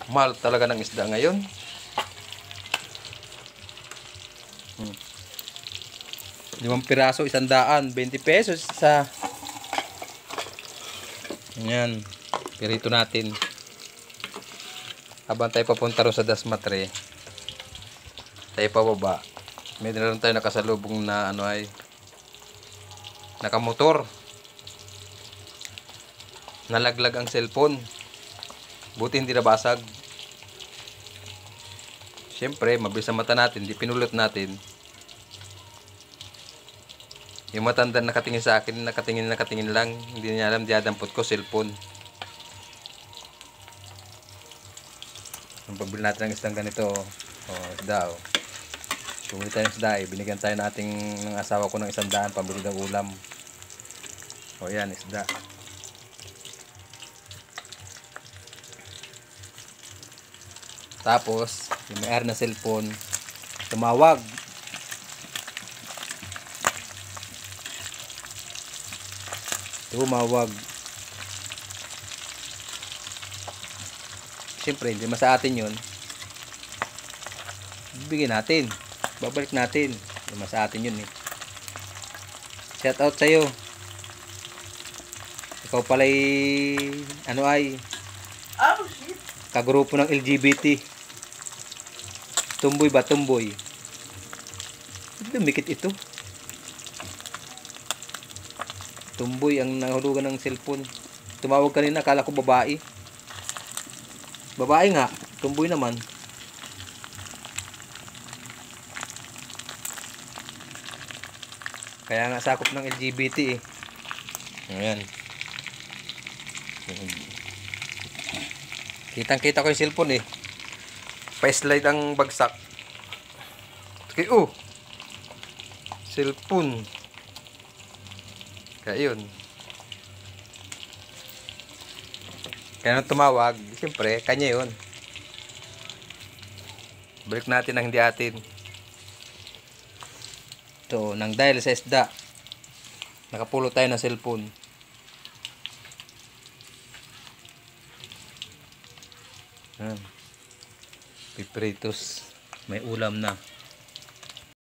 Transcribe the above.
Mahal talaga ng isda ngayon. 5 piraso, 100, 20 pesos sa. Ayan. Pirito natin. Habang tayo papunta rin sa Dasmatre, tayo pababa. May dala tayo nakasalubong na ano ay nakamotor. Nalaglag ang cellphone. Buti hindi nabasag. Siyempre, mabilis ang mata natin, di pinulot natin. Yung matanda nakatingin sa akin, nakatingin lang. Hindi niya alam, diadampot ko, cellphone. Ang pabili natin ng isdang ganito, isda, bumili tayo ng isda, binigyan tayo ng asawa ko ng 100, pambili ng ulam. Yan, isda. Tapos, yung may-ari na cellphone, tumawag. Siyempre, hindi mas sa atin yun. Bibigyan natin. Babalik natin. Hindi mas sa atin yun eh. Shout out sa'yo. Ikaw pala'y, Oh shit! kagrupo ng LGBT. Tumboy ba? Tumboy. Dumikit ito. Tumboy ang nahulugan ng cellphone. Tumawag kanina, akala ko babae. Babae nga, tumboy naman. Kaya nga sakop ng LGBT eh. Ayan. Kitang-kita ko yung cellphone eh. Pa-slide ang bagsak. Okay, cellphone. Kaya yun. Kaya nung tumawag, siyempre, kanya yun. Balik natin ang hindi atin. Ito, nang dahil sa isda, nakapulo tayo ng cellphone. Pipritos. May ulam na.